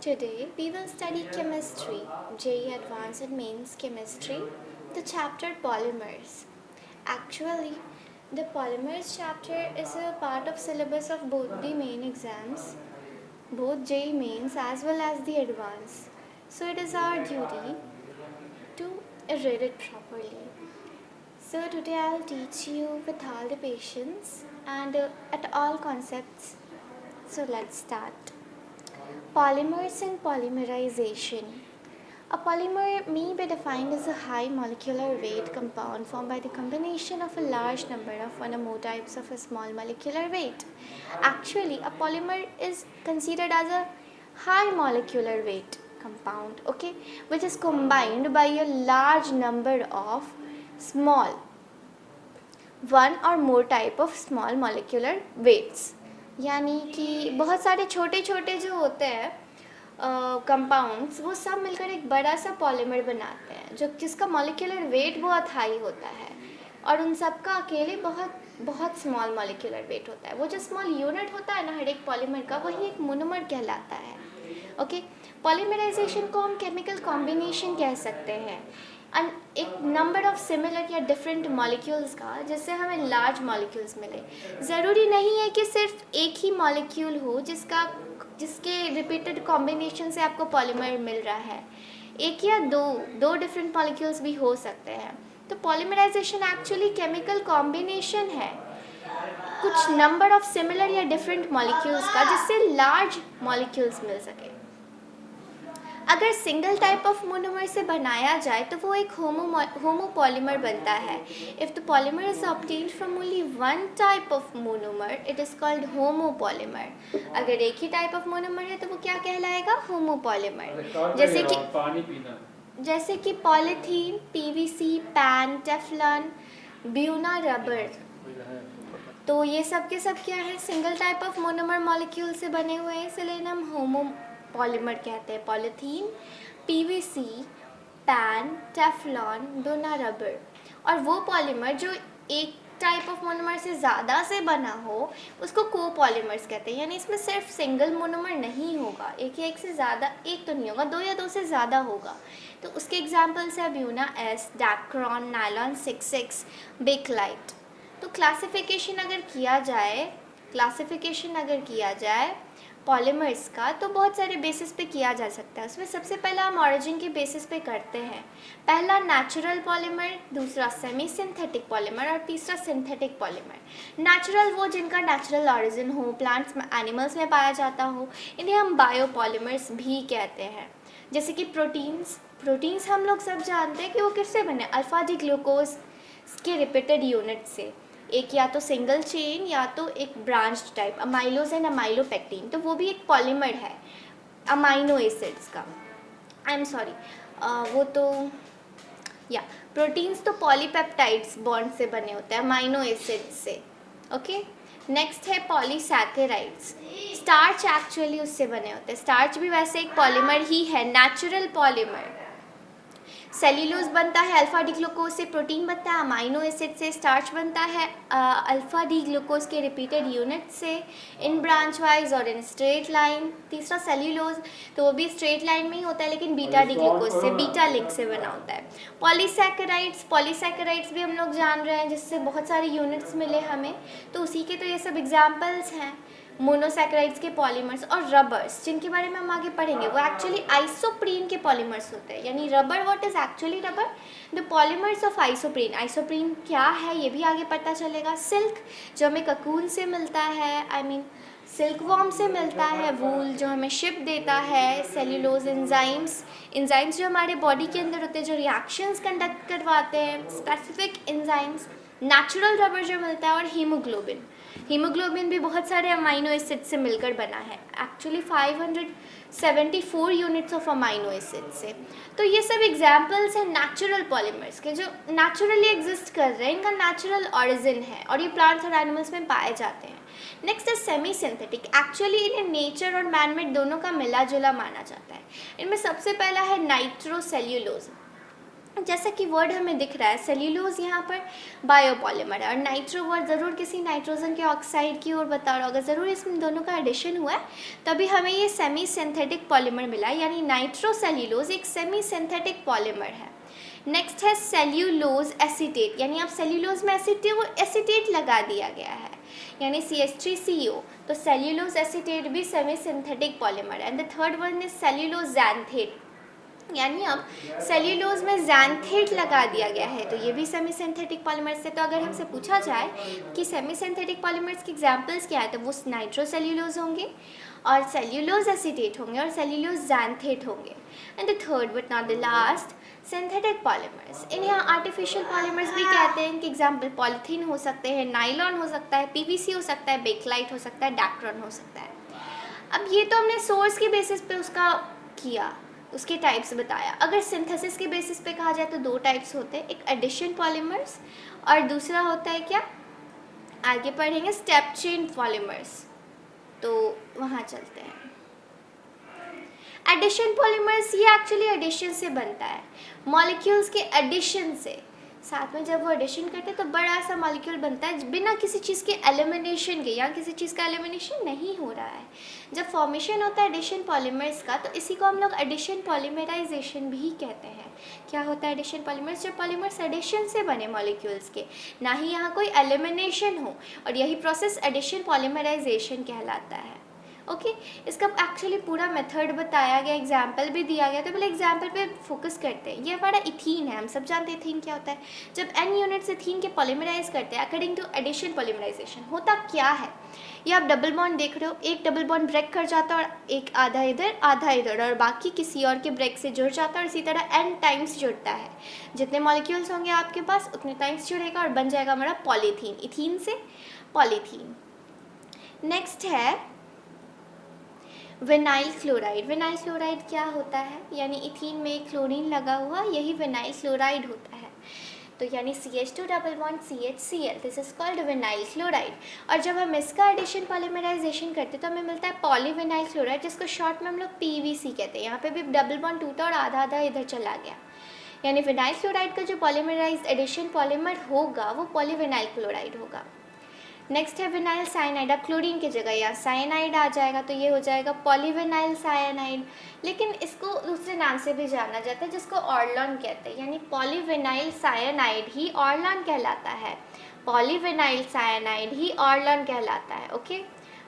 Today we will study chemistry, JEE Advanced and Mains Chemistry, the chapter polymers. Actually, the polymers chapter is a part of syllabus of both the main exams, both JEE Mains as well as the advanced. So it is our duty to read it properly. So today I'll teach you with all the patience and at all concepts. So let's start. Polymers and polymerization. A polymer may be defined as a high molecular weight compound formed by the combination of a large number of one or more types of a small molecular weight. Actually, a polymer is considered as a high molecular weight compound, okay, which is combined by a large number of small one or more type of small molecular weights. यानी कि बहुत सारे छोटे छोटे जो होते हैं compounds वो सब मिलकर एक बड़ा सा पॉलीमर बनाते हैं जो जिसका मॉलिक्यूलर वेट बहुत हाई होता है और उन सब का अकेले बहुत बहुत स्मॉल मॉलिक्यूलर वेट होता है. वो जो स्मॉल यूनिट होता है ना हर एक पॉलीमर का वही एक मोनोमर कहलाता है. ओके, पॉलीमराइजेशन को हम केमिकल कॉम्बिनेशन कह सकते हैं एक नंबर ऑफ सिमिलर या डिफरेंट मॉलिक्यूल्स का जिससे हमें लार्ज मॉलिक्यूल्स मिले. ज़रूरी नहीं है कि सिर्फ एक ही मॉलिक्यूल हो जिसके रिपीटेड कॉम्बिनेशन से आपको पॉलीमर मिल रहा है. एक या दो डिफरेंट मॉलिक्यूल्स भी हो सकते हैं. तो पॉलीमराइजेशन एक्चुअली केमिकल कॉम्बिनेशन है कुछ नंबर ऑफ सिमिलर या डिफरेंट मॉलिक्यूल्स का जिससे लार्ज मॉलिक्यूल्स मिल सके. अगर सिंगल टाइप ऑफ मोनोमर से बनाया जाए तो वो एक होमोपॉलीमर बनता है. If the polymer is obtained from only one type of monomer it is called homopolymer. अगर एक ही टाइप ऑफ मोनोमर है तो वो क्या कहलाएगा? होमोपॉलीमर. जैसे कि polythene, PVC, pan, Teflon, Buena rubber. तो ये सब के सब क्या है? Single type of monomer molecule से बने हुए हैं, इसलिए हम होमोपॉलीमर कहते हैं. Polythene, PVC, pan, Teflon, Buena rubber. और वो पॉलीमर जो एक टाइप ऑफ मोनोमर से ज़्यादा से बना हो उसको कोपॉलीमर्स कहते हैं. यानी इसमें सिर्फ सिंगल मोनोमर नहीं होगा, एक या एक से ज़्यादा, एक तो नहीं होगा, दो या दो से ज़्यादा होगा. तो उसके एग्जाम्पल्स है buna S, Dacron, nylon 6,6, bakelite. तो क्लासिफिकेशन अगर किया जाए पॉलीमर्स का तो बहुत सारे बेसिस पे किया जा सकता है. उसमें सबसे पहला हम ऑरिजिन के बेसिस पे करते हैं. पहला नेचुरल पॉलीमर, दूसरा सेमी सिंथेटिक पॉलीमर और तीसरा सिंथेटिक पॉलीमर. नेचुरल वो जिनका नेचुरल ऑरिजिन हो, प्लांट्स में, एनिमल्स में पाया जाता हो, इन्हें हम बायोपॉलीमर्स भी कहते हैं. जैसे कि प्रोटीन्स हम लोग सब जानते हैं कि वो किससे बने? अल्फा डी ग्लूकोज के रिपीटेड यूनिट से. एक या तो सिंगल चेन या तो एक branch type, amylose and amylopectin. तो वो भी एक पॉलीमर है अमाइनो एसिड्स का. आई एम सॉरी, वो तो या प्रोटीन्स तो पॉलीपेप्टाइड्स बॉन्ड से बने होते हैं अमाइनो एसिड्स से. ओके, नेक्स्ट है पॉलीसैकेराइड्स. स्टार्च एक्चुअली उससे बने होते हैं. स्टार्च भी वैसे एक पॉलीमर ही है, नेचुरल पॉलीमर. सेल्यूलोज बनता है अल्फा डी ग्लूकोज से, प्रोटीन बनता है अमाइनो एसिड से, स्टार्च बनता है अल्फा डी ग्लूकोज के रिपीटेड यूनिट से इन ब्रांच वाइज और इन स्ट्रेट लाइन. तीसरा सेल्यूलोज, तो वो भी स्ट्रेट लाइन में ही होता है लेकिन बीटा डी ग्लूकोज से, बीटा लिंक से बना होता है. पॉलीसैकेराइड्स भी हम लोग जान रहे हैं जिससे बहुत सारे यूनिट्स मिले हमें. तो उसी के तो ये सब एग्जाम्पल्स हैं. मोनोसैकेराइड्स के पॉलीमर्स और रबर्स जिनके बारे में हम आगे पढ़ेंगे वो एक्चुअली आइसोप्रीन के पॉलीमर्स होते हैं. यानी rubber, what is actually rubber? The polymers of isoprene. Isoprene क्या है ये भी आगे पता चलेगा. सिल्क जो हमें ककून से मिलता है, सिल्क वॉर्म से मिलता है. वूल जो हमें शिप देता है. सेल्यूलोज, एंजाइम्स जो हमारे बॉडी के अंदर होते हैं जो रिएक्शंस कंडक्ट करवाते हैं, स्पेसिफिक एंजाइम्स. नेचुरल रबर जो मिलता है और हीमोग्लोबिन भी बहुत सारे अमाइनो एसिड से मिलकर बना है. Actually 574 units of amino acid से. तो ये सब एग्जाम्पल्स हैं नेचुरल पॉलीमर्स के जो नेचुरली एग्जिस्ट कर रहे हैं, इनका नेचुरल ऑरिजिन है और ये प्लांट्स और एनिमल्स में पाए जाते हैं. नेक्स्ट है सेमी सिंथेटिक. एक्चुअली इन्हें नेचर और मैनमेड दोनों का मिला जुला माना जाता है. इनमें सबसे पहला है नाइट्रोसेल्यूलोज. जैसा कि वर्ड हमें दिख रहा है सेल्यूलोज यहाँ पर बायोपॉलीमर है, और नाइट्रो वर्ड ज़रूर किसी नाइट्रोजन के ऑक्साइड की ओर बता रहा होगा, ज़रूर इसमें दोनों का एडिशन हुआ है, तभी हमें ये सेमी सिंथेटिक पॉलीमर मिला है, यानी नाइट्रो सेल्यूलोज एक सेमी सिंथेटिक पॉलीमर है। नेक्स्ट है सेल्यूलोज एसीटेट, यानी आप सेल्यूलोज में एसीटेट लगा दिया गया है, यानी CH3CO, तो सेल्यूलोज एसीटेट भी सेमी सिंथेटिक पॉलीमर है। And the third one is cellulose xanthate, यानी अब सेल्यूलोज में ज़ैंथेट लगा दिया गया है, तो ये भी सेमी सिंथेटिक पॉलीमर्स है। तो अगर हमसे पूछा जाए कि सेमी सिंथेटिक पॉलीमर्स के एग्जांपल्स क्या है, तो वो नाइट्रोसेल्यूलोज होंगे और सेल्यूलोज एसीटेट होंगे और सेल्यूलोज ज़ैंथेट होंगे। And the third but not the last synthetic polymers, इन्हें आर्टिफिशियल पॉलीमर्स भी कहते हैं। इनके एग्जाम्पल पॉलीथीन हो सकते हैं, नाइलॉन हो सकता है, PVC हो सकता है, बेकलाइट हो सकता है, डैक्ट्रॉन हो सकता है। अब ये तो हमने सोर्स के बेसिस पे उसका किया, उसके टाइप्स बताया। अगर सिंथेसिस के बेसिस पे कहा जाए तो दो टाइप्स होते हैं, एक एडिशन पॉलीमर्स और दूसरा होता है क्या, आगे पढ़ेंगे स्टेप चेन पॉलीमर्स, तो वहाँ चलते हैं। एडिशन पॉलीमर्स ये एक्चुअली एडिशन से बनता है, मॉलिक्यूल्स के एडिशन से, साथ में जब वो एडिशन करते हैं तो बड़ा सा मॉलिक्यूल बनता है बिना किसी चीज़ के एलिमिनेशन के, यहाँ किसी चीज़ का एलिमिनेशन नहीं हो रहा है। जब फॉर्मेशन होता है एडिशन पॉलीमर्स का, तो इसी को हम लोग एडिशन पॉलीमराइजेशन भी कहते हैं। क्या होता है एडिशन पॉलीमर्स, जब पॉलीमर्स एडिशन से बने मॉलिक्यूल्स के, ना ही यहाँ कोई एलिमिनेशन हो, और यही प्रोसेस एडिशन पॉलीमराइजेशन कहलाता है। ओके इसका एक्चुअली पूरा मेथड बताया गया, एग्जाम्पल भी दिया गया, तो पहले एग्जाम्पल पे फोकस करते हैं। ये हमारा इथीन है, हम सब जानते हैं इथीन क्या होता है। जब n यूनिट्स इथीन के पॉलीमराइज करते हैं अकॉर्डिंग टू एडिशन पॉलीमराइजेशन, होता क्या है, ये आप डबल बॉन्ड देख रहे हो, एक डबल बॉन्ड ब्रेक कर जाता है और एक आधा इधर आधा इधर, और बाकी किसी और के ब्रेक से जुड़ जाता है, और इसी तरह n टाइम्स जुड़ता है। जितने मॉलिक्यूल्स होंगे आपके पास उतने टाइम्स जुड़ेगा और बन जाएगा हमारा पॉलीथीन, इथीन से पॉलीथीन। नेक्स्ट है विनाइल क्लोराइड। विनाइल क्लोराइड क्या होता है, यानी इथीन में एक क्लोरीन लगा हुआ, यही विनाइल क्लोराइड होता है। तो यानी CH2 double bond CHCl, this is called vinyl chloride. और जब हम इसका एडिशन पॉलीमराइजेशन करते हैं तो हमें मिलता है पॉलीविनाइल क्लोराइड, जिसको शॉर्ट में हम लोग PVC कहते हैं। यहाँ पे भी डबल बॉन्ड टूटा और आधा आधा इधर चला गया, यानी विनाइल क्लोराइड का जो पॉलीमराइज एडिशन पॉलीमर होगा वो पॉलीविनाइल क्लोराइड होगा। नेक्स्ट है विनाइल साइनाइड, अब क्लोरीन की जगह यहाँ साइनाइड आ जाएगा, तो ये हो जाएगा पॉलीविनाइल साइनाइड। लेकिन इसको दूसरे नाम से भी जाना जाता है, जिसको ऑर्लॉन कहते हैं, यानी पॉलीविनाइल साइनाइड ही ऑर्लॉन कहलाता है। पॉलीविनाइल साइनाइड ही ऑर्लॉन कहलाता है। ओके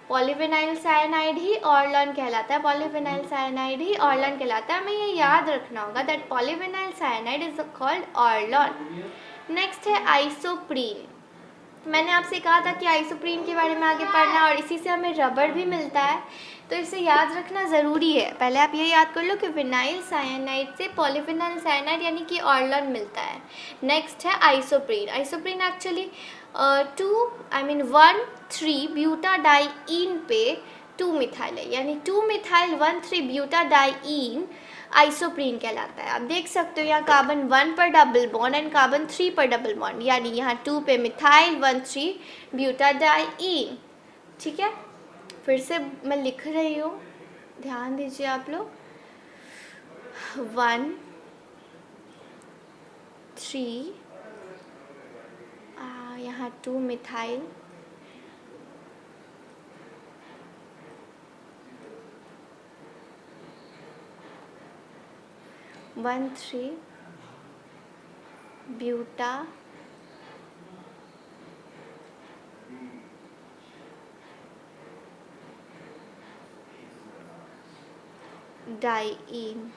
पॉलीविनाइल साइनाइड ही ऑर्लॉन कहलाता है, पॉलीविनाइल साइनाइड ही ऑर्लॉन कहलाता है। हमें ये याद रखना होगा that polyvinyl cyanide is called Orlon. Next है आइसोप्रीन। मैंने आपसे कहा था कि आइसोप्रीन के बारे में आगे पढ़ना, और इसी से हमें रबर भी मिलता है, तो इसे याद रखना ज़रूरी है। पहले आप ये याद कर लो कि विनाइल साइनाइड से पॉलीविनाइल साइनाइड यानी कि ऑर्लॉन मिलता है। नेक्स्ट है आइसोप्रीन। आइसोप्रीन एक्चुअली 1,3 ब्यूटाडाइईन पे 2 मिथाइल है, यानी 2 मिथाइल 1,3 ब्यूटाडाइईन आइसोप्रीन कहलाता है। आप देख सकते हो यहाँ कार्बन 1 पर डबल बॉन्ड एंड कार्बन 3 पर डबल बॉन्ड, यानी यहाँ 2 पे मिथाइल 1,3 ब्यूटाडाइईन। ठीक है, फिर से मैं लिख रही हूँ, ध्यान दीजिए आप लोग। 1 3 यहाँ 2 मिथाइल 1,3 ब्यूटा डाइईन,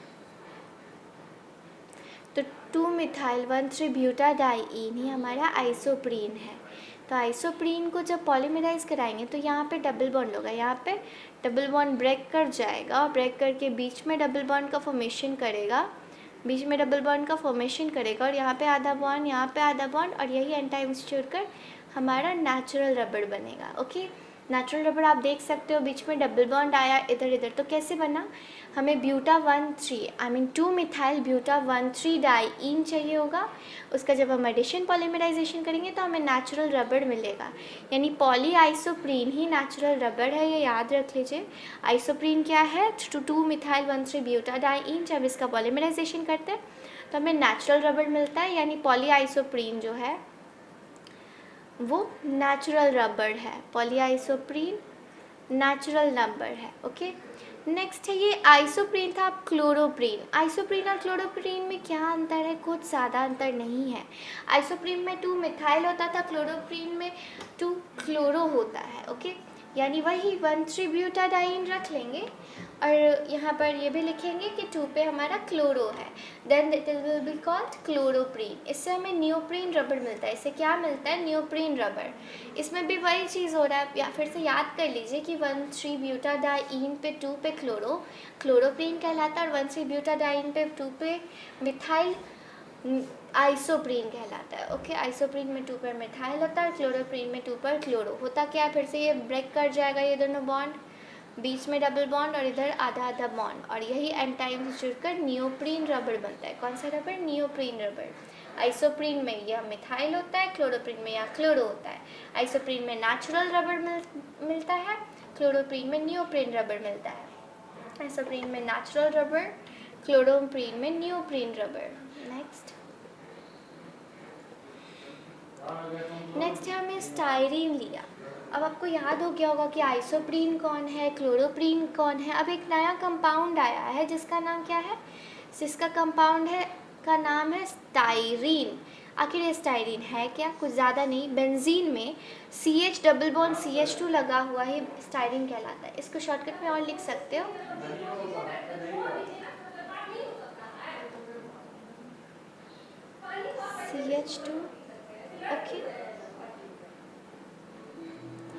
तो 2 मिथाइल 1,3 ब्यूटाडाइईन ही हमारा आइसोप्रीन है। तो आइसोप्रीन को जब पॉलीमराइज कराएंगे तो यहाँ पे डबल बॉन्ड होगा, यहाँ पे डबल बॉन्ड ब्रेक कर जाएगा और ब्रेक करके बीच में डबल बॉन्ड का फॉर्मेशन करेगा, बीच में डबल बॉन्ड का फॉर्मेशन करेगा, और यहाँ पे आधा बॉन्ड, यहाँ पे आधा बॉन्ड, और यही एन टाइम्स जोड़कर हमारा नेचुरल रबड़ बनेगा। ओके नेचुरल रबर आप देख सकते हो बीच में डबल बॉन्ड आया इधर इधर, तो कैसे बना, हमें buta 1,3 I mean 2 methyl buta 1,3 dine चाहिए होगा। उसका जब हम एडिशन पॉलीमराइजेशन करेंगे तो हमें नेचुरल रबर मिलेगा, यानी पॉली आइसोप्रीन ही नेचुरल रबर है, ये याद रख लीजिए। आइसोप्रीन क्या है, 2 मिथाइल 1,3 ब्यूटा डाईन। जब इसका पॉलीमराइजेशन करते हैं तो हमें नेचुरल रबर मिलता है, यानी पॉली आइसोप्रीन जो है वो नेचुरल रबर है, पॉलीआइसोप्रीन नेचुरल नंबर है। ओके, नेक्स्ट है ये आइसोप्रीन था, अब क्लोरोप्रीन। आइसोप्रीन और क्लोरोप्रीन में क्या अंतर है, कुछ ज़्यादा अंतर नहीं है। आइसोप्रीन में 2 मिथाइल होता था, क्लोरोप्रीन में 2 क्लोरो होता है। ओके, यानी वही 1,3 ब्यूटाडाइन रख लेंगे और यहाँ पर ये भी लिखेंगे कि 2 पे हमारा क्लोरो है, then it will be called chloroprene. इससे हमें नियोप्रीन रबर मिलता है। इससे क्या मिलता है, नियोप्रीन रबर। इसमें भी वही चीज़ हो रहा है, या फिर से याद कर लीजिए कि 1,3 ब्यूटाडाइन पे 2 पे क्लोरो, क्लोरोप्रीन कहलाता है, और 1,3 ब्यूटाडाइन पे 2 पे मिथाइल आइसोप्रीन कहलाता है। ओके, आइसोप्रीन में 2 पर मिथाइल होता है, क्लोरोप्रीन में 2 पर क्लोरो होता। क्या, फिर से ये ब्रेक कर जाएगा ये दोनों बॉन्ड, बीच में डबल बॉन्ड और इधर आधा आधा बॉन्ड, और यही एंड टाइम से जुड़कर नियोप्रीन रबर बनता है। कौन सा रबर, नियोप्रीन रबर। आइसोप्रीन में यह मिथाइल होता है, क्लोरोप्रीन में यह क्लोरो होता है। आइसोप्रीन में नेचुरल रबर मिलता है, क्लोरोप्रीन में नियोप्रीन रबर मिलता है। आइसोप्रीन में नेचुरल रबर, क्लोरोप्रीन में नियोप्रीन रबर। नेक्स्ट है हमने स्टायरीन लिया। अब आपको याद हो गया होगा कि आइसोप्रीन कौन है, क्लोरोप्रीन कौन है। अब एक नया कंपाउंड आया है जिसका नाम क्या है, जिसका कंपाउंड है का नाम है स्टायरीन। आखिर ये स्टायरीन है क्या, कुछ ज़्यादा नहीं, बेंजीन में CH डबल बॉन्ड CH2 लगा हुआ है, स्टायरीन कहलाता है। इसको शॉर्टकट में और लिख सकते हो, CH2। ओके,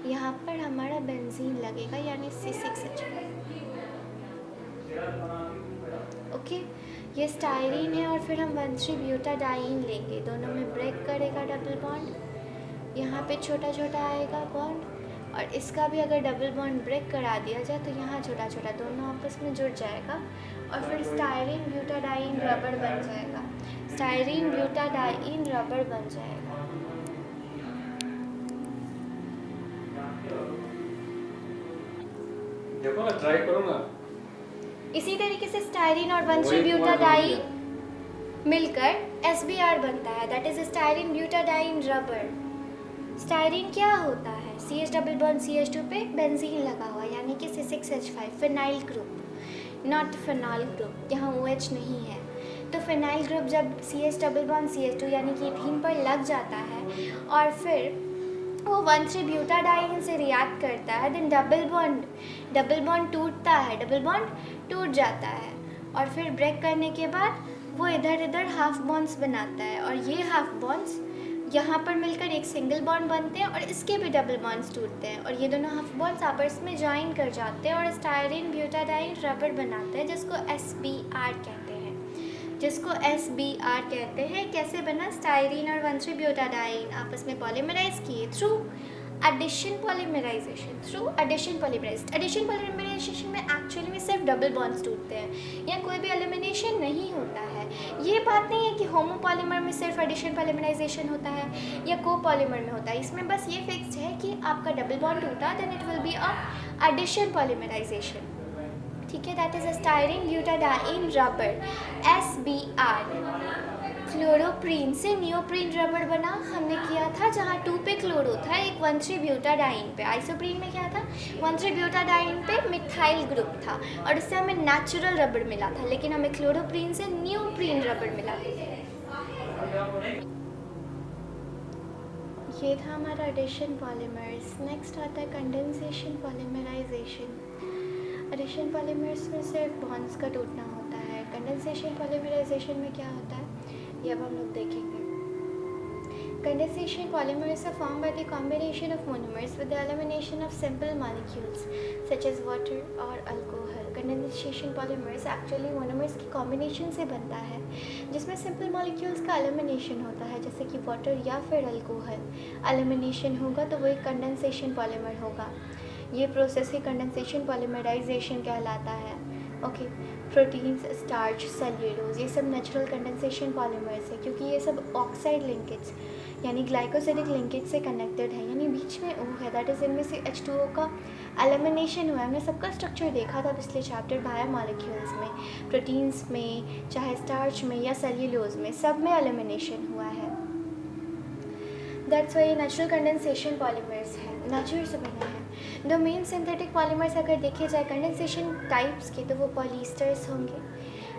यहाँ पर हमारा बेंजीन लगेगा, यानी C6H5। ओके, ये स्टायरीन है और फिर हम 1,3 ब्यूटाडाइन लेंगे, दोनों में ब्रेक करेगा डबल बॉन्ड, यहाँ पे छोटा छोटा आएगा बॉन्ड, और इसका भी अगर डबल बॉन्ड ब्रेक करा दिया जाए तो यहाँ छोटा छोटा दोनों आपस में जुड़ जाएगा, और फिर स्टायरीन ब्यूटाडाइन रबर बन जाएगा, स्टायरीन ब्यूटाडाइन रबर बन जाएगा। देखो ना, ट्राई करो ना। इसी तरीके से स्टायरीन और 1,3 ब्यूटाडाइन मिलकर SBr बनता है, that is styrene butadiene rubber. Styrene क्या होता है, CH डबल बॉन्ड CH2 पे बेंजीन लगा हुआ, यानी कि C6H5, phenyl group, not phenol group, यहाँ OH नहीं है। तो फिनाइल ग्रुप जब CH डबल बॉन्ड CH2 यानी कि इथीन पर लग जाता है और फिर वो 1,3 ब्यूटाडाइन से रिएक्ट करता है, देन डबल बॉन्ड टूटता है, डबल बॉन्ड टूट जाता है, और फिर ब्रेक करने के बाद वो इधर इधर हाफ बॉन्ड्स बनाता है, और ये हाफ बॉन्ड्स यहाँ पर मिलकर एक सिंगल बॉन्ड बनते हैं, और इसके भी डबल बॉन्ड्स टूटते हैं, और ये दोनों हाफ बॉन्ड्स आपस में ज्वाइन कर जाते हैं और स्टायरीन ब्यूटाडाइन रबर बनाते हैं, जिसको SBr कहते हैं, कैसे बना, स्टायरीन और 1,3 ब्यूटाडाइन आपस में पॉलीमराइज किए through addition polymerisation. Addition polymerisation में एक्चुअली में सिर्फ डबल बॉन्ड्स टूटते हैं, या कोई भी एलिमिनेशन नहीं होता है। ये बात नहीं है कि होमोपॉलीमर में सिर्फ एडिशन पॉलीमराइजेशन होता है या कोपॉलीमर में होता है, इसमें बस ये फिक्स्ड है कि आपका डबल बॉन्ड टूटा, then it will be a addition polymerisation. ठीक है, that is styrene butadiene rubber SBr। Chloroprene से नियोप्रीन रबर बना, हमने किया था जहाँ 2 पे क्लोरो था, एक 1,3 ब्यूटाडाइन पे। आइसोप्रीन में क्या था, 1,3 ब्यूटाडाइन पे मिथाइल ग्रुप था, और उससे हमें नेचुरल रबर मिला था, लेकिन हमें क्लोरोप्रीन से नियोप्रीन रबर मिला। ये था हमारा एडिशन पॉलीमर्स। नेक्स्ट आता है कंडेंसेशन पॉलीमराइजेशन। एडिशन पॉलीमर्स में सिर्फ बॉन्ड्स का टूटना होता है, कंडेंसेशन पॉलीमराइजेशन में क्या होता है ये अब हम लोग देखेंगे। Condensation polymers are formed by the combination of monomers with the elimination of simple molecules such as water or alcohol. Condensation polymers actually monomers की कॉम्बिनेशन से बनता है, जिसमें सिंपल मॉलिक्यूल्स का एलिमिनेशन होता है, जैसे कि वाटर या फिर अल्कोहल। एलिमिनेशन होगा तो वो एक कंडेंसेशन पॉलीमर होगा। ये प्रोसेस ही कंडेंसेशन पॉलीमराइजेशन कहलाता है। ओके, प्रोटीन्स, स्टार्च, सेल्यूलोज, ये सब नेचुरल कंडेंसेशन पॉलीमर्स है, क्योंकि ये सब ऑक्साइड लिंकेज यानी ग्लाइकोसिडिक लिंकेज से कनेक्टेड है, यानी बीच में O है, दैट इज़ इनमें से H2O का एलिमिनेशन हुआ है। हमने सबका स्ट्रक्चर देखा था पिछले चैप्टर बायोमॉलिक्यूल्स में, प्रोटीन्स में, चाहे स्टार्च में या सेल्यूलोज में, सब में एलिमिनेशन हुआ है। That's why natural condensation polymers है, नेचर से बना है। द मेन सिंथेटिक पॉलीमर्स अगर देखे जाए कंडेंसेशन टाइप्स के, तो वो पॉलीस्टर्स होंगे।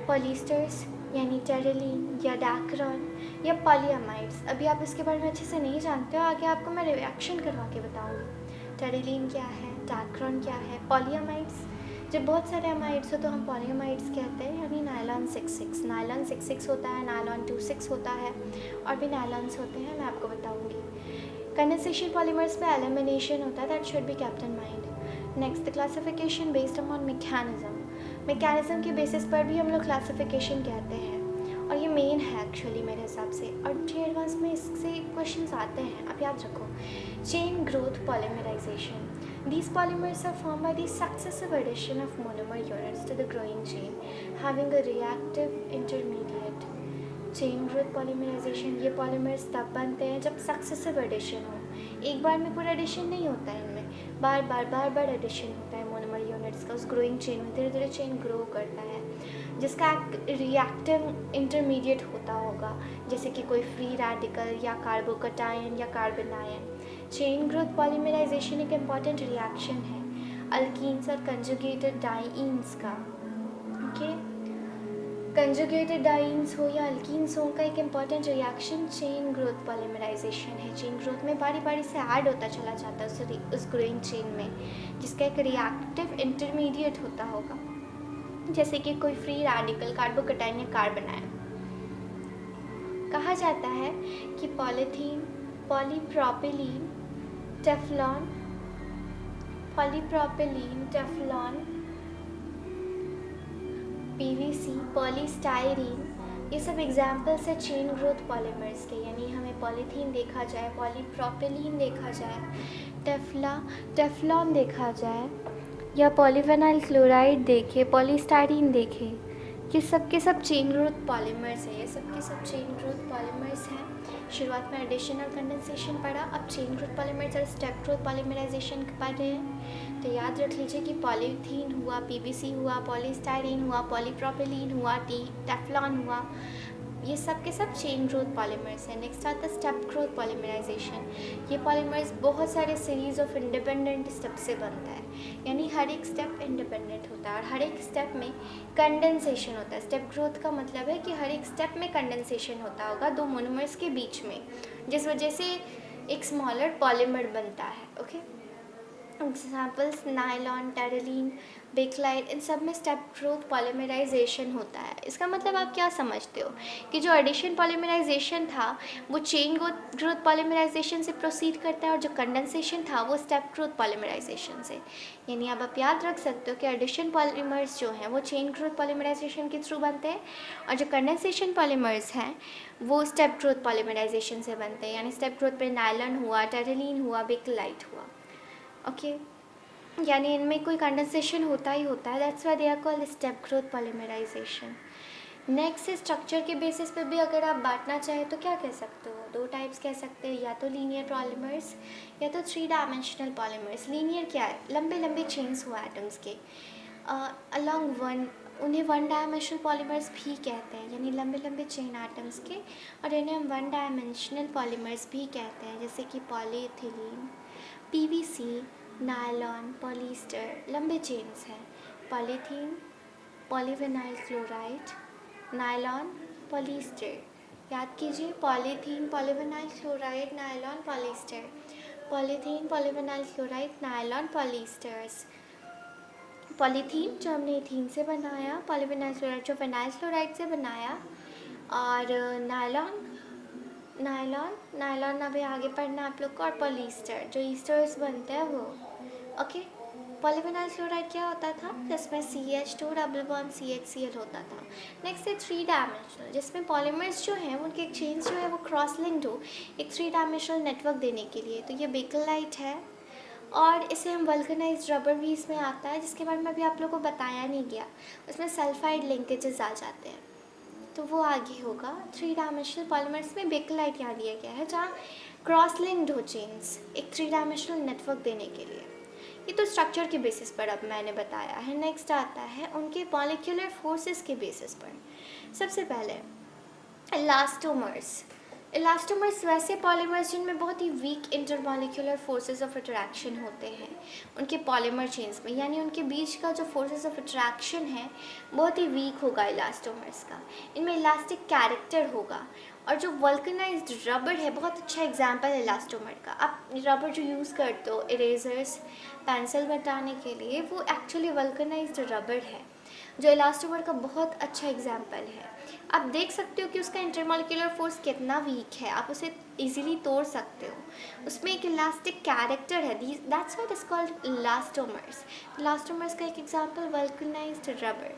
पॉलीस्टर्स यानी टेरेलिन या डैक्रोन या पॉलीअमाइड्स। अभी आप इसके बारे में अच्छे से नहीं जानते हो, आगे आपको मैं रिएक्शन करवा के बताऊंगी। टेरेलिन क्या है, डैक्रोन क्या है, पॉलीअमाइड्स। जब बहुत सारे अमाइड्स हो तो हम पॉलीअमाइड्स कहते हैं, यानी नायलॉन 6,6 नायलॉन 6,6 होता है, नायलॉन 2,6 होता है, और भी नायलॉन्स होते हैं, मैं आपको बताऊंगी। कंडेंसेशन पॉलीमर्स पे एलिमिनेशन होता है, that should be kept in mind. Next, the classification based upon mechanism के बेसिस पर भी हम लोग क्लासिफिकेशन कहते हैं, और ये मेन है एक्चुअली मेरे हिसाब से, और जे एडवांस में इससे क्वेश्चंस आते हैं, आप याद रखो। Chain growth polymerisation, these polymers are formed by the successive addition of monomer units to the growing chain having a reactive intermediate. Chain growth polymerisation, ये पॉलीमर्स तब बनते हैं जब सक्सेसिव एडिशन हो। एक बार में पूरा एडिशन नहीं होता है, इनमें बार बार एडिशन होता है मोनोमर यूनिट्स का। उस ग्रोइंग चेन में धीरे धीरे चेन ग्रो करता है, जिसका रिएक्टिव इंटरमीडिएट होता होगा, जैसे कि कोई फ्री रेडिकल या कार्बोकटायन या carbon ion. Chain growth polymerisation एक इम्पॉर्टेंट रिएक्शन है अल्कीन्स और कंजुगेटेड डाइईन्स का। ओके, कंजुगेटेड डाइईन्स हो या अल्कीन्स हो, का एक important reaction chain growth polymerisation है। चेन ग्रोथ में बारी बारी से ऐड होता चला जाता है उस ग्रोइंग चेन में, जिसका एक रिएक्टिव इंटरमीडिएट होता होगा, जैसे कि कोई फ्री रेडिकल, कार्बोकटायन या कार्बन आयन। कहा जाता है कि polythene, polypropylene, Teflon, PVC, polystyrene, ये सब एग्जाम्पल्स है चेन ग्रोथ पॉलीमर्स के। यानी हमें पॉलीथीन देखा जाए, पॉलीप्रोपिलीन देखा जाए, टेफ्लॉन देखा जाए, या पॉलीविनाइल क्लोराइड देखे, पॉलीस्टायरीन देखे, ये सब के सब चेन ग्रोथ पॉलीमर्स है। ये सब के सब चेन ग्रोथ पॉलीमर्स हैं। शुरुआत में एडिशन और कंडेंसेशन पढ़ा, अब चेन ग्रोथ पॉलीमर्स और स्टेप ग्रोथ पॉलीमराइजेशन पढ़ रहे हैं। तो याद रख लीजिए कि पॉलीथीन हुआ, पीवीसी हुआ, पॉलीस्टायरीन हुआ, पॉलीप्रोपिलीन हुआ, टेफ्लॉन हुआ, ये सब के सब चेन ग्रोथ पॉलीमर्स हैं। नेक्स्ट आता है स्टेप ग्रोथ पॉलीमराइजेशन। ये पॉलीमर्स बहुत सारे सीरीज ऑफ इंडिपेंडेंट स्टेप से बनता है, यानी हर एक स्टेप इंडिपेंडेंट होता है और हर एक स्टेप में कंडेंसेशन होता है। स्टेप ग्रोथ का मतलब है कि हर एक स्टेप में कंडेंसेशन होता होगा दो मोनोमर्स के बीच में, जिस वजह से एक स्मॉलर पॉलीमर बनता है। Okay, examples nylon, terylene, bakelite, इन सब में स्टेप ग्रोथ पॉलीमराइजेशन होता है। इसका मतलब आप क्या समझते हो कि जो एडिशन पॉलीमराइजेशन था वो चेन ग्रोथ पॉलीमराइजेशन से प्रोसीड करता है, और जो कंडेंसेशन था वो स्टेप ग्रोथ पॉलीमराइजेशन से। यानी अब आप याद रख सकते हो कि एडिशन पॉलीमर्स जो हैं वो चेन ग्रोथ पॉलीमराइजेशन के थ्रू बनते हैं, और जो कंडेंसेशन पॉलीमर्स हैं वो स्टेप ग्रोथ पॉलीमराइजेशन से बनते हैं। यानी स्टेप ग्रोथ पे नायलॉन हुआ, टेरेलिन हुआ, बेकलाइट हुआ। ओके, यानी इनमें कोई कंडेंसेशन होता ही होता है, that's why they are called step growth polymerisation. Next, structure के बेसिस पे भी अगर आप बांटना चाहें तो क्या कह सकते हो, दो टाइप्स कह सकते हैं, या तो लीनियर पॉलीमर्स या तो 3 डायमेंशनल पॉलीमर्स। लीनियर क्या है, लंबे लंबे चेन्स हुआ एटम्स के अलॉन्ग वन, उन्हें 1 डायमेंशनल पॉलीमर्स भी कहते हैं, यानी लंबे लंबे चेन एटम्स के, और इन्हें हम 1 डायमेंशनल पॉलीमर्स भी कहते हैं, जैसे कि पॉलीइथिलीन, पीवीसी, नायलॉन, पॉलीस्टर, लंबे चेन्स हैं। Polythene, polyvinyl chloride, nylon, polyester. याद कीजिए, polythene, polyvinyl chloride, nylon, polyester. Polythene, polyvinyl chloride, nylon, polyesters. Polythene जो हमने इथीन से बनाया, पॉलीविनाइल क्लोराइड जो विनाइल क्लोराइड से बनाया, और नायलॉन अभी आगे पढ़ना आप लोग को, और पॉलीस्टर जो ईस्टर्स बनते हैं वो। ओके, पॉलीविनाइल क्लोराइड क्या होता था, जिसमें CH2 डबल बॉन्ड CHCl होता था। नेक्स्ट है 3 डायमेंशनल, जिसमें पॉलीमर्स जो हैं उनके एक्सचेंज जो है वो क्रॉस लिंक्ड हो एक 3 डायमेंशनल नेटवर्क देने के लिए। तो ये बेकेलाइट है, और इसे हम वल्कनाइज्ड रबर भी इसमें आता है, जिसके बारे में अभी आप लोगों को बताया नहीं गया। उसमें सल्फाइड लिंकेजेस आ जाते हैं, तो वो आगे होगा। 3 डायमेंशनल पॉलीमर्स में बेकेलाइट यहाँ दिया गया है, जहाँ क्रॉस लिंक्ड हो चेन्स एक 3 डायमेंशनल नेटवर्क देने के लिए। ये तो स्ट्रक्चर के बेसिस पर अब मैंने बताया है। नेक्स्ट आता है उनके मॉलिक्यूलर फोर्सेस के बेसिस पर। सबसे पहले इलास्टोमर्स। इलास्टोमर्स वैसे पॉलीमर्स जिनमें बहुत ही weak intermolecular forces of attraction होते हैं उनके पॉलीमर चेन्स में, यानी उनके बीच का जो फोर्सेस ऑफ अट्रैक्शन है बहुत ही वीक होगा इलास्टोमर्स का। इनमें इलास्टिक कैरेक्टर होगा, और जो वल्कनाइज्ड रबर है बहुत अच्छा एग्जांपल है इलास्टोमर का। आप रबर जो यूज़ करते हो इरेजर्स पेंसिल मिटाने के लिए, वो एक्चुअली वल्कनाइज्ड रबर है, जो इलास्टोमर का बहुत अच्छा एग्जाम्पल है। आप देख सकते हो कि उसका इंटरमॉलिक्यूलर फोर्स कितना वीक है, आप उसे इजीली तोड़ सकते हो। उसमें एक इलास्टिक कैरेक्टर है, that's what is called elastomers. Elastomers का एक एग्जाम्पल वल्कनाइज्ड रबर,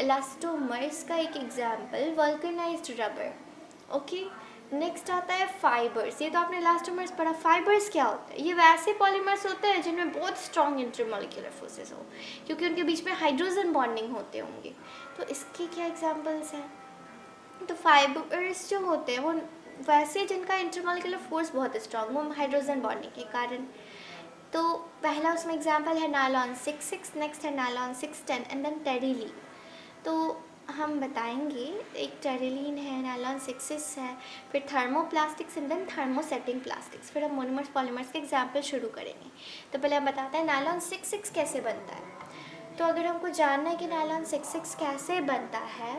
इलास्टोमर्स का एक example vulcanised rubber. Okay, next आता है फाइबर्स। ये तो आपने इलास्टोमर्स पढ़ा। फाइबर्स क्या होता है? ये वैसे पॉलीमर्स होते हैं जिनमें बहुत स्ट्रॉन्ग इंटरमॉलिक्यूलर फोर्सेस हो, क्योंकि उनके बीच में हाइड्रोजन बॉन्डिंग होते होंगे। तो इसके क्या एग्जांपल्स हैं? तो फाइबर्स जो होते हैं वो वैसे जिनका इंटरमॉलिक्यूलर फोर्स बहुत स्ट्रॉन्ग हो हाइड्रोजन बॉन्डिंग के कारण। तो पहला उसमें एग्जाम्पल है नायलॉन 6,6, नेक्स्ट है नायलॉन 6,10 एंड देन टेरिलीन। तो हम बताएंगे, एक टेरिलीन है, नायलॉन 6,6 है, फिर thermoplastics and then thermosetting plastics, फिर हम मोनोमर्स पॉलीमर्स के एग्जाम्पल शुरू करेंगे। तो पहले हम बताते हैं नायलॉन 6,6 कैसे बनता है। तो अगर हमको जानना है कि नायलॉन 6,6 कैसे बनता है,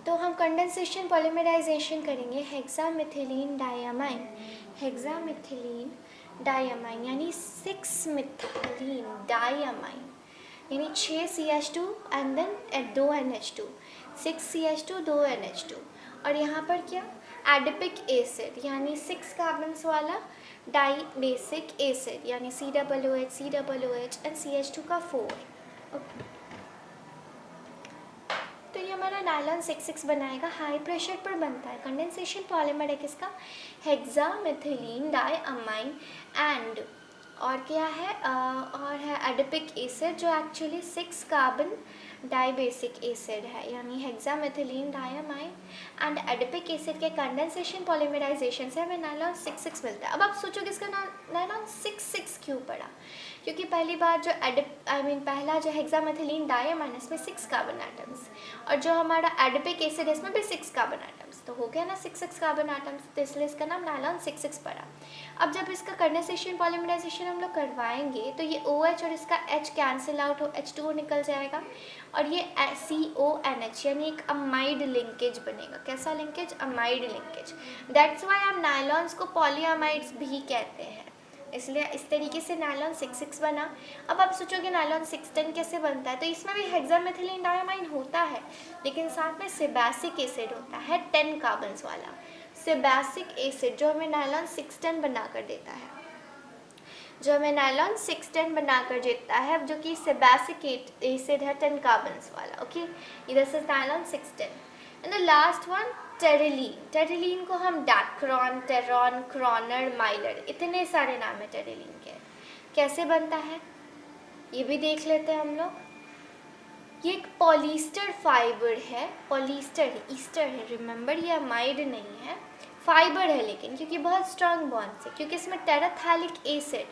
तो हम कंडेंसेशन पॉलीमराइजेशन करेंगे हेक्सामिथिलीन डायमाइन। हेक्सामिथिलीन डायमाइन यानी 6 मिथाइलिन डायमाइन, यानी 6 CH2 and then 2 NH2, 6 CH2 2 NH2। और यहाँ पर क्या, एडिपिक एसिड यानी 6 कार्बन्स वाला डाई बेसिक एसिड, यानी COOH COOH एंड CH2 का 4। तो ये हमारा नायलॉन 6,6 बनाएगा, हाई प्रेशर पर बनता है। कंडेंसेशन पॉलीमर है किसका, हेक्सामिथिलीन डायमाइन एंड और क्या है और है एडिपिक एसिड, जो एक्चुअली 6 कार्बन डाइबेसिक एसिड है, यानी हेक्सामिथिलीन डायमाइन एंड एडिपिक एसिड के कंडेंसेशन पॉलीमराइजेशन से हमें नायलॉन 6,6 मिलता है। अब आप सोचोगे इसका नायलॉन 6,6 क्यों पड़ा, क्योंकि पहली बार जो पहला जो हेक्सामिथिलीन डायमाइन इसमें 6 कार्बन एटम्स, और जो हमारा एडिपिक एसिड है इसमें भी 6 कार्बन एटम्स, तो हो गया ना 6 कार्बन एटम्स, तो इसलिए इसका नाम नायलॉन 6,6 पड़ा। अब जब इसका कंडेंसेशन पॉलीमराइजेशन हम लोग करवाएंगे तो ये OH और इसका H कैंसिल आउट हो, H2O निकल जाएगा, और ये CONH यानी एक अमाइड लिंकेज बनेगा। कैसा linkage, amide linkage. That's why हम नायलॉन्स को पॉलीअमाइड्स भी कहते हैं, इसलिए इस तरीके से नायलॉन 6,6 बना। अब आप सोचोगे नायलॉन 6,10 कैसे बनता है, तो इसमें भी हेक्सामिथिलीन डायमाइन होता है, लेकिन साथ में सेबासिक एसिड होता है 10 कार्बन्स वाला सेबासिक एसिड, जो हमें नायलॉन 6,10 बना कर देता है, जो हमें नायलॉन 6,10 बना कर देता है, जो कि सेबासिक एसिड है 10 कार्बन्स वाला। Okay, this is nylon 6,10 and the last one terylene. Terylene को हम डैक्रॉन, टेरॉन, क्रॉनर, माइलर, इतने सारे नाम है टेरिलीन के। कैसे बनता है ये भी देख लेते हैं हम लोग। ये एक पॉलीस्टर फाइबर है, पॉलीस्टर है, ईस्टर है, रिमेंबर ये अमाइड नहीं है, फाइबर है, लेकिन क्योंकि बहुत स्ट्रांग बॉन्ड से, क्योंकि इसमें टेराथैलिक एसिड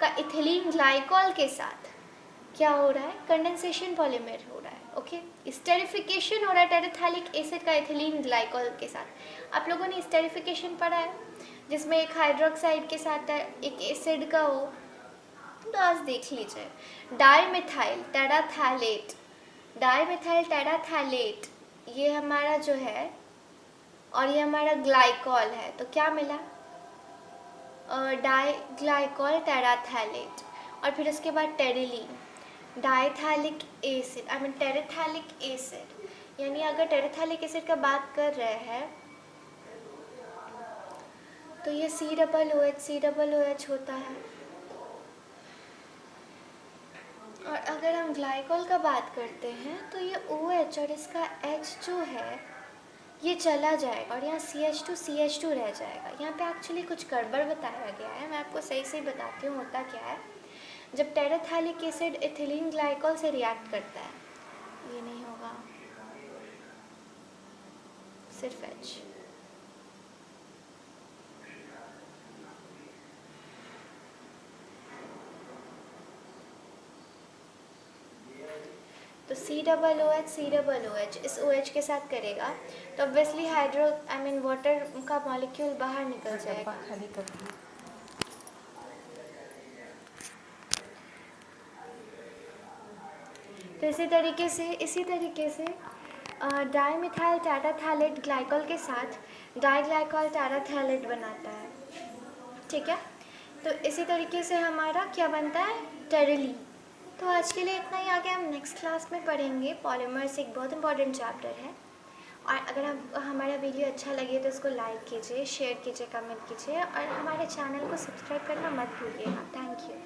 का इथिलीन ग्लाइकॉल के साथ क्या हो रहा है, कंडेंसेशन पॉलीमर हो रहा है। ओके, स्टेरिफिकेशन हो रहा है टेराथैलिक एसिड का इथिलीन ग्लाइकॉल के साथ। आप लोगों ने स्टेरिफिकेशन पढ़ा है, जिसमें एक हाइड्रोक्साइड के साथ एक एसिड का हो, तो आज देख लीजिए, डाईमिथाइल टेराथैलेट, डाईमिथाइल टेराथैलेट ये हमारा जो है, और ये हमारा ग्लाइकॉल है, तो क्या मिला, डाई ग्लाइकॉल टेराथैलेट, और फिर उसके बाद टेरिलीन डाइथैलिक एसिड, टेराथैलिक एसिड, यानी अगर टेराथैलिक एसिड का बात कर रहे हैं तो ये COOH COOH होता है, और अगर हम ग्लाइकोल का बात करते हैं तो ये OH और इसका H जो है ये चला जाएगा और यहाँ CH2 रह जाएगा। यहाँ पे एक्चुअली कुछ गड़बड़ बताया गया है, मैं आपको सही सही बताती हूँ होता क्या है। जब टेराथैलिक एसिड इथिलीन ग्लाइकोल से रिएक्ट करता है, ये नहीं होगा, सिर्फ H। तो COOH इस OH के साथ करेगा तो ऑब्वियसली वाटर का मॉलिक्यूल बाहर निकल जाएगा। खाली कर दिया। तो इसी तरीके से डाईमिथाइल टेट्राथैलेट ग्लाइकोल के साथ डाईग्लाइकोल टेट्राथैलेट बनाता है, ठीक है। तो इसी तरीके से हमारा क्या बनता है, टेरेलीन। तो आज के लिए इतना ही, आगे हम नेक्स्ट क्लास में पढ़ेंगे। पॉलीमर्स एक बहुत इंपॉर्टेंट चैप्टर है। और अगर आप हमारा वीडियो अच्छा लगे तो इसको लाइक कीजिए, शेयर कीजिए, कमेंट कीजिए और हमारे चैनल को सब्सक्राइब करना मत भूलिएगा। Thank you.